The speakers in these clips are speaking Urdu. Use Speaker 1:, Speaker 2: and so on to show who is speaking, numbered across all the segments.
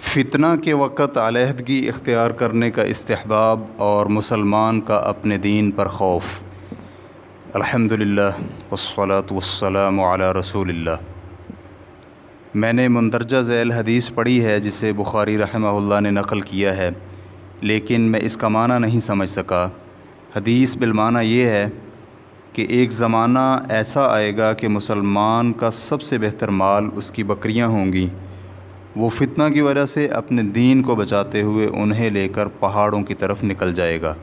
Speaker 1: فتنہ کے وقت علیحدگی اختیار کرنے کا استحباب اور مسلمان کا اپنے دین پر خوف۔ الحمدللہ والصلاة والسلام علی رسول اللہ۔ میں نے مندرجہ ذیل حدیث پڑھی ہے جسے بخاری رحمہ اللہ نے نقل کیا ہے، لیکن میں اس کا معنی نہیں سمجھ سکا۔ حدیث بالمعنی یہ ہے کہ ایک زمانہ ایسا آئے گا کہ مسلمان کا سب سے بہتر مال اس کی بکریاں ہوں گی۔ وہ فتنہ کی وجہ سے اپنے دین کو بچاتے ہوئے انہیں لے کر پہاڑوں کی طرف نکل جائے گا۔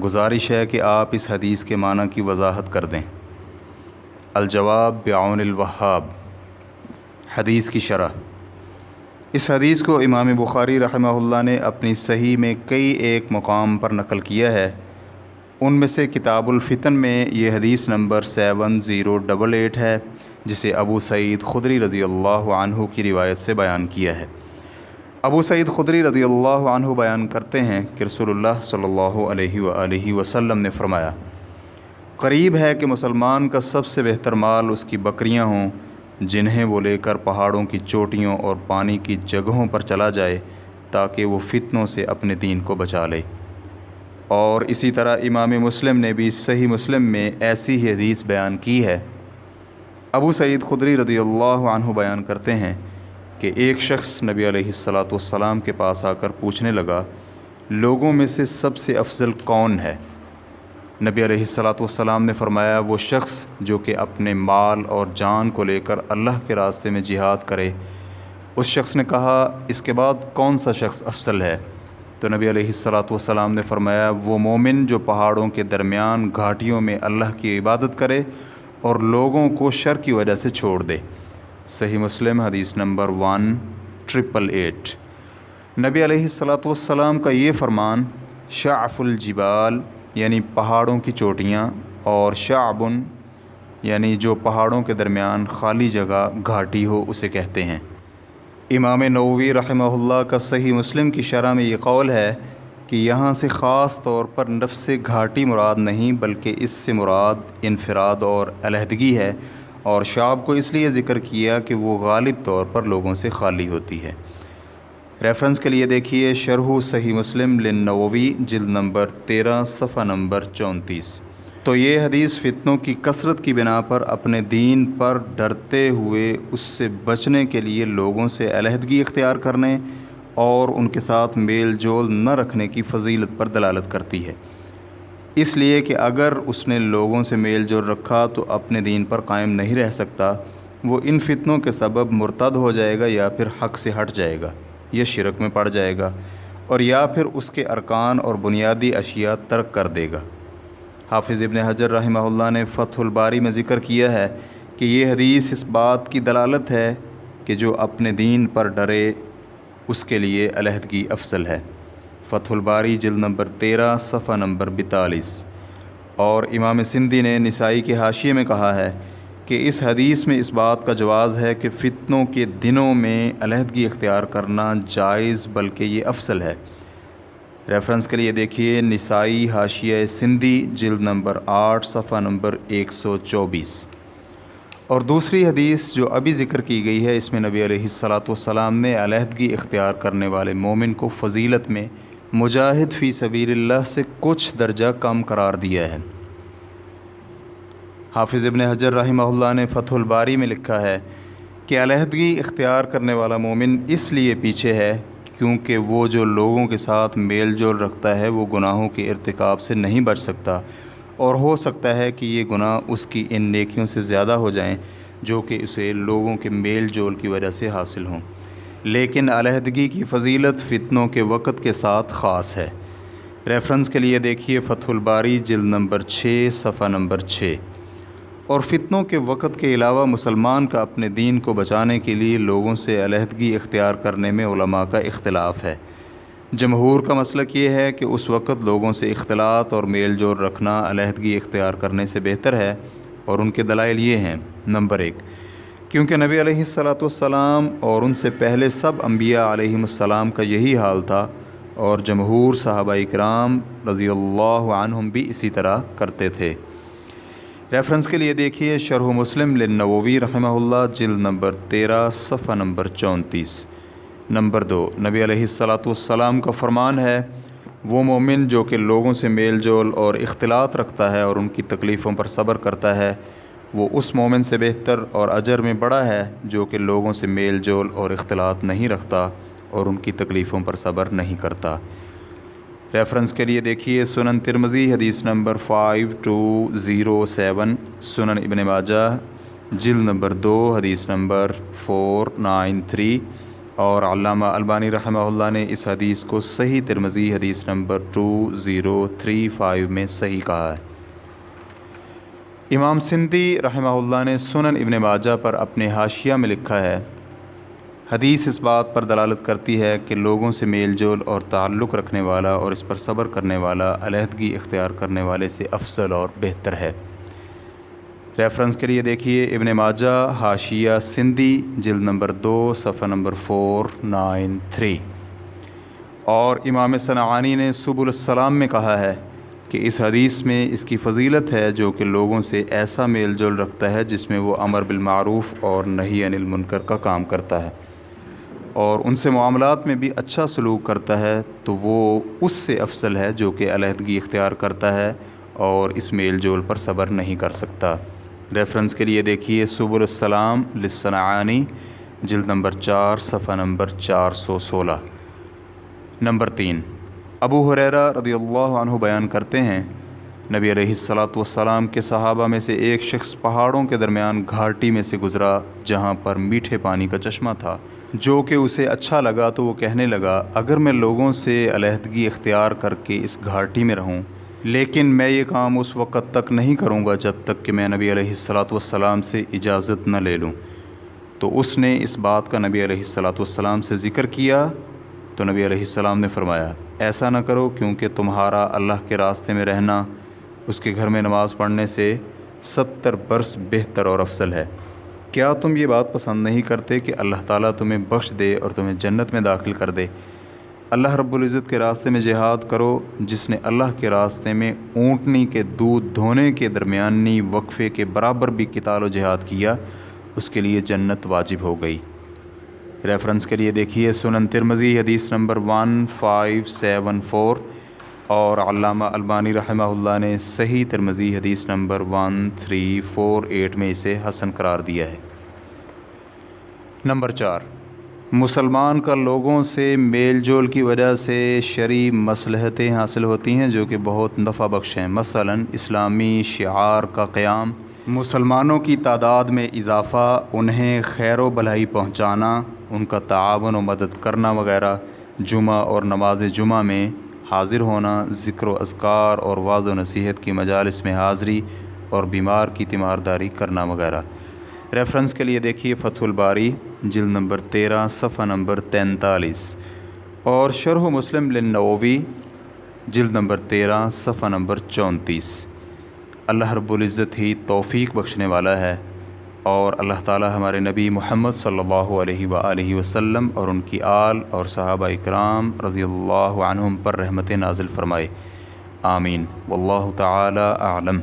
Speaker 1: گزارش ہے کہ آپ اس حدیث کے معنی کی وضاحت کر دیں۔ الجواب بعون الوہاب۔ حدیث کی شرح۔ اس حدیث کو امام بخاری رحمہ اللہ نے اپنی صحیح میں کئی ایک مقام پر نقل کیا ہے۔ ان میں سے کتاب الفتن میں یہ حدیث نمبر 7088 ہے، جسے ابو سعید خدری رضی اللہ عنہ کی روایت سے بیان کیا ہے۔ ابو سعید خدری رضی اللہ عنہ بیان کرتے ہیں کہ رسول اللہ صلی اللہ علیہ وآلہ وسلم نے فرمایا، قریب ہے کہ مسلمان کا سب سے بہتر مال اس کی بکریاں ہوں، جنہیں وہ لے کر پہاڑوں کی چوٹیوں اور پانی کی جگہوں پر چلا جائے تاکہ وہ فتنوں سے اپنے دین کو بچا لے۔ اور اسی طرح امام مسلم نے بھی صحیح مسلم میں ایسی ہی حدیث بیان کی ہے۔ ابو سعید خدری رضی اللہ عنہ بیان کرتے ہیں کہ ایک شخص نبی علیہ الصلاۃ والسلام کے پاس آ کر پوچھنے لگا، لوگوں میں سے سب سے افضل کون ہے؟ نبی علیہ الصلاۃ والسلام نے فرمایا، وہ شخص جو کہ اپنے مال اور جان کو لے کر اللہ کے راستے میں جہاد کرے۔ اس شخص نے کہا، اس کے بعد کون سا شخص افضل ہے؟ تو نبی علیہ الصلاۃ والسلام نے فرمایا، وہ مومن جو پہاڑوں کے درمیان گھاٹیوں میں اللہ کی عبادت کرے اور لوگوں کو شر کی وجہ سے چھوڑ دے۔ صحیح مسلم حدیث نمبر 1888۔ نبی علیہ الصلاۃ والسلام کا یہ فرمان شعف الجبال یعنی پہاڑوں کی چوٹیاں اور شعبن یعنی جو پہاڑوں کے درمیان خالی جگہ گھاٹی ہو اسے کہتے ہیں۔ امام نووی رحمہ اللہ کا صحیح مسلم کی شرح میں یہ قول ہے کہ یہاں سے خاص طور پر نفس گھاٹی مراد نہیں بلکہ اس سے مراد انفراد اور علیحدگی ہے، اور شعب کو اس لیے ذکر کیا کہ وہ غالب طور پر لوگوں سے خالی ہوتی ہے۔ ریفرنس کے لیے دیکھیے شرح صحیح مسلم للنووی جلد نمبر 13 صفحہ نمبر 34۔ تو یہ حدیث فتنوں کی کثرت کی بنا پر اپنے دین پر ڈرتے ہوئے اس سے بچنے کے لیے لوگوں سے علیحدگی اختیار کرنے اور ان کے ساتھ میل جول نہ رکھنے کی فضیلت پر دلالت کرتی ہے، اس لیے کہ اگر اس نے لوگوں سے میل جول رکھا تو اپنے دین پر قائم نہیں رہ سکتا، وہ ان فتنوں کے سبب مرتد ہو جائے گا یا پھر حق سے ہٹ جائے گا، یا شرک میں پڑ جائے گا، اور یا پھر اس کے ارکان اور بنیادی اشیاء ترک کر دے گا۔ حافظ ابن حجر رحمہ اللہ نے فتح الباری میں ذکر کیا ہے کہ یہ حدیث اس بات کی دلالت ہے کہ جو اپنے دین پر ڈرے اس کے لیے علیحدگی افضل ہے۔ فتح الباری جلد نمبر 13 صفحہ نمبر 42۔ اور امام سندھی نے نسائی کے حاشیے میں کہا ہے کہ اس حدیث میں اس بات کا جواز ہے کہ فتنوں کے دنوں میں علیحدگی اختیار کرنا جائز بلکہ یہ افضل ہے۔ ریفرنس کے لیے دیکھیے نسائی حاشیہ سندھی جلد نمبر 8 صفحہ نمبر 124۔ اور دوسری حدیث جو ابھی ذکر کی گئی ہے، اس میں نبی علیہ الصلاۃ والسلام نے علیحدگی اختیار کرنے والے مومن کو فضیلت میں مجاہد فی سبیل اللہ سے کچھ درجہ کم قرار دیا ہے۔ حافظ ابن حجر رحمہ اللہ نے فتح الباری میں لکھا ہے کہ علیحدگی اختیار کرنے والا مومن اس لیے پیچھے ہے کیونکہ وہ جو لوگوں کے ساتھ میل جول رکھتا ہے وہ گناہوں کے ارتکاب سے نہیں بچ سکتا، اور ہو سکتا ہے کہ یہ گناہ اس کی ان نیکیوں سے زیادہ ہو جائیں جو کہ اسے لوگوں کے میل جول کی وجہ سے حاصل ہوں۔ لیکن علیحدگی کی فضیلت فتنوں کے وقت کے ساتھ خاص ہے۔ ریفرنس کے لیے دیکھیے فتح الباری جلد نمبر 6 صفحہ نمبر 6۔ اور فتنوں کے وقت کے علاوہ مسلمان کا اپنے دین کو بچانے کے لیے لوگوں سے علیحدگی اختیار کرنے میں علماء کا اختلاف ہے۔ جمہور کا مسلک یہ ہے کہ اس وقت لوگوں سے اختلاط اور میل جول رکھنا علیحدگی اختیار کرنے سے بہتر ہے، اور ان کے دلائل یہ ہیں۔ نمبر 1، کیونکہ نبی علیہ الصلاۃ والسلام اور ان سے پہلے سب انبیاء علیہم السلام کا یہی حال تھا، اور جمہور صحابہ کرام رضی اللہ عنہم بھی اسی طرح کرتے تھے۔ ریفرنس کے لیے دیکھیے شرح مسلم للنووی رحمہ اللہ جلد نمبر 13 صفحہ نمبر 34۔ نمبر 2، نبی علیہ الصلاۃ والسلام کا فرمان ہے، وہ مومن جو کہ لوگوں سے میل جول اور اختلاط رکھتا ہے اور ان کی تکلیفوں پر صبر کرتا ہے، وہ اس مومن سے بہتر اور اجر میں بڑا ہے جو کہ لوگوں سے میل جول اور اختلاط نہیں رکھتا اور ان کی تکلیفوں پر صبر نہیں کرتا۔ ریفرنس کے لیے دیکھیے سنن ترمذی حدیث نمبر 5207، سنن ابن ماجہ جلد نمبر 2 حدیث نمبر 493، اور علامہ البانی رحمہ اللہ نے اس حدیث کو صحیح ترمذی حدیث نمبر 2035 میں صحیح کہا ہے۔ امام سندھی رحمہ اللہ نے سنن ابن ماجہ پر اپنے حاشیہ میں لکھا ہے، حدیث اس بات پر دلالت کرتی ہے کہ لوگوں سے میل جول اور تعلق رکھنے والا اور اس پر صبر کرنے والا علیحدگی اختیار کرنے والے سے افضل اور بہتر ہے۔ ریفرنس کے لیے دیکھیے ابن ماجہ حاشیہ سندھی جلد نمبر 2 صفحہ نمبر 493۔ اور امام صنعانی نے سبل السلام میں کہا ہے کہ اس حدیث میں اس کی فضیلت ہے جو کہ لوگوں سے ایسا میل جول رکھتا ہے جس میں وہ امر بالمعروف اور نہی عن المنکر کا کام کرتا ہے اور ان سے معاملات میں بھی اچھا سلوک کرتا ہے، تو وہ اس سے افضل ہے جو کہ علیحدگی اختیار کرتا ہے اور اس میل جول پر صبر نہیں کر سکتا۔ ریفرنس کے لیے دیکھیے سبل السلام للصنعانی جلد نمبر 4 صفحہ نمبر 416۔ نمبر 3، ابو ہریرہ رضی اللہ عنہ بیان کرتے ہیں، نبی علیہ الصلاۃ والسلام کے صحابہ میں سے ایک شخص پہاڑوں کے درمیان گھاٹی میں سے گزرا جہاں پر میٹھے پانی کا چشمہ تھا، جو کہ اسے اچھا لگا تو وہ کہنے لگا، اگر میں لوگوں سے علیحدگی اختیار کر کے اس گھاٹی میں رہوں، لیکن میں یہ کام اس وقت تک نہیں کروں گا جب تک کہ میں نبی علیہ الصلاۃ والسلام سے اجازت نہ لے لوں۔ تو اس نے اس بات کا نبی علیہ الصلاۃ والسلام سے ذکر کیا تو نبی علیہ السلام نے فرمایا، ایسا نہ کرو کیونکہ تمہارا اللہ کے راستے میں رہنا اس کے گھر میں نماز پڑھنے سے 70 برس بہتر اور افضل ہے۔ کیا تم یہ بات پسند نہیں کرتے کہ اللہ تعالیٰ تمہیں بخش دے اور تمہیں جنت میں داخل کر دے؟ اللہ رب العزت کے راستے میں جہاد کرو، جس نے اللہ کے راستے میں اونٹنی کے دودھ دھونے کے درمیانی وقفے کے برابر بھی قتال و جہاد کیا، اس کے لیے جنت واجب ہو گئی۔ ریفرنس کے لیے دیکھیے سنن ترمذی حدیث نمبر 1574، اور علامہ البانی رحمہ اللہ نے صحیح ترمذی حدیث نمبر 1348 میں اسے حسن قرار دیا ہے۔ نمبر 4، مسلمان کا لوگوں سے میل جول کی وجہ سے شرعی مصلحتیں حاصل ہوتی ہیں جو کہ بہت نفع بخش ہیں، مثلا اسلامی شعار کا قیام، مسلمانوں کی تعداد میں اضافہ، انہیں خیر و بھلائی پہنچانا، ان کا تعاون و مدد کرنا وغیرہ، جمعہ اور نماز جمعہ میں حاضر ہونا، ذکر و اذکار اور وعظ و نصیحت کی مجالس میں حاضری اور بیمار کی تیمارداری کرنا وغیرہ۔ ریفرنس کے لیے دیکھیے فتح الباری جلد نمبر 13 صفحہ نمبر 43، اور شرح مسلم للنووی جلد نمبر 13 صفحہ نمبر 34۔ اللہ رب العزت ہی توفیق بخشنے والا ہے، اور اللہ تعالی ہمارے نبی محمد صلی اللہ علیہ وآلہ وسلم اور ان کی آل اور صحابہ اکرام رضی اللہ عنہم پر رحمت نازل فرمائے، آمین، واللہ تعالی اعلم۔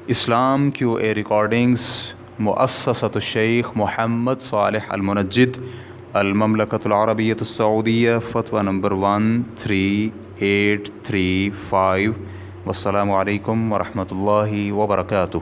Speaker 1: اسلام کیو اے ریکارڈنگز، مؤسسۃ الشیخ محمد صالح المنجد، المملکۃ العربیۃ السعودیہ، فتویٰ نمبر 13835۔ والسلام علیکم ورحمۃ اللہ وبرکاتہ۔